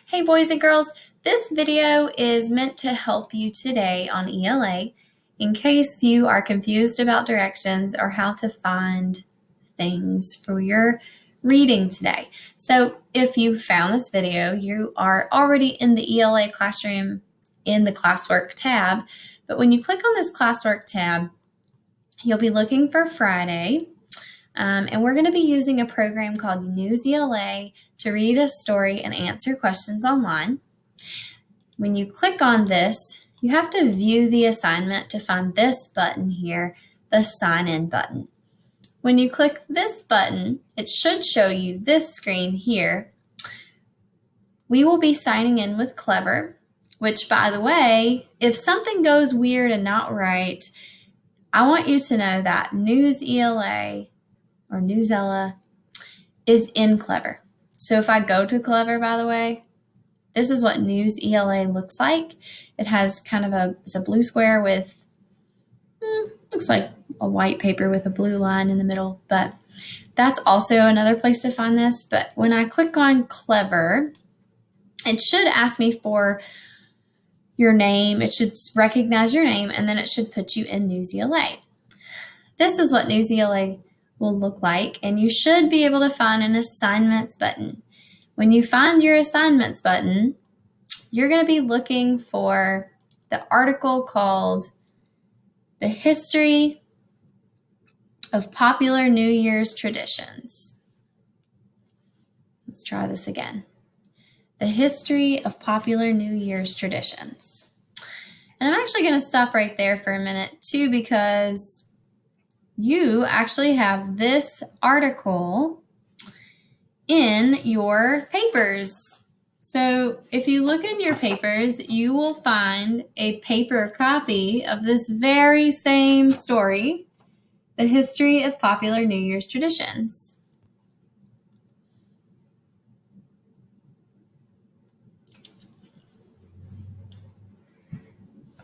Hey boys and girls, this video is meant to help you today on ELA in case you are confused about directions or how to find things for your reading today. So if you found this video, you are already in the ELA classroom in the classwork tab, but when you click on this classwork tab, you'll be looking for Friday. And we're going to be using a program called NewsELA to read a story and answer questions online. When you click on this, you have to view the assignment to find this button here, the sign in button. When you click this button, it should show you this screen here. We will be signing in with Clever, which, by the way, if something goes weird and not right, I want you to know that NewsELA or NewsELA is in Clever. So if I go to Clever, by the way, this is what NewsELA looks like. It has kind of it's a blue square with, looks like a white paper with a blue line in the middle, but that's also another place to find this. But when I click on Clever, it should ask me for your name. It should recognize your name, and then it should put you in NewsELA. This is what NewsELA will look like, and you should be able to find an assignments button. When you find your assignments button, you're going to be looking for the article called The History of Popular New Year's Traditions. Let's try this again. The History of Popular New Year's Traditions. And I'm actually going to stop right there for a minute too, because you actually have this article in your papers. So if you look in your papers, you will find a paper copy of this very same story, The History of Popular New Year's Traditions.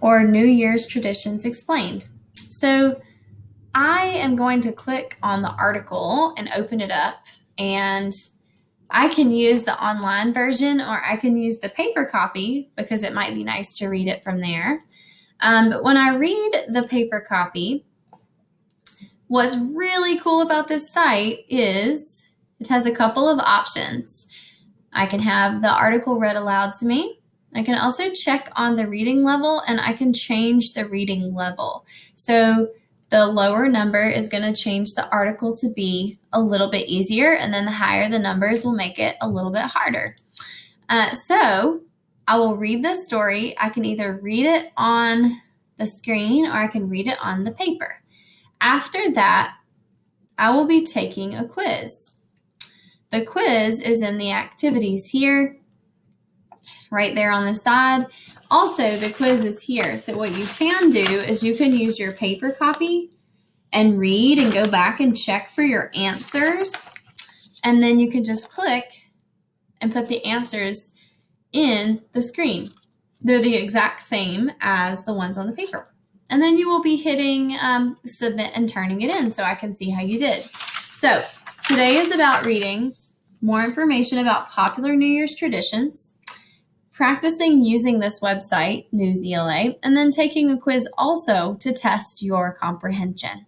Or New Year's Traditions Explained. So I am going to click on the article and open it up, and I can use the online version or I can use the paper copy because it might be nice to read it from there. But when I read the paper copy, what's really cool about this site is it has a couple of options. I can have the article read aloud to me. I can also check on the reading level, and I can change the reading level. So the lower number is going to change the article to be a little bit easier, and then the higher the numbers will make it a little bit harder. So I will read the story. I can either read it on the screen or I can read it on the paper. After that, I will be taking a quiz. The quiz is in the activities here, right there on the side. Also, the quiz is here. So what you can do is you can use your paper copy and read and go back and check for your answers. And then you can just click and put the answers in the screen. They're the exact same as the ones on the paper. And then you will be hitting submit and turning it in so I can see how you did. So today is about reading more information about popular New Year's traditions, practicing using this website, NewsELA, and then taking a quiz also to test your comprehension.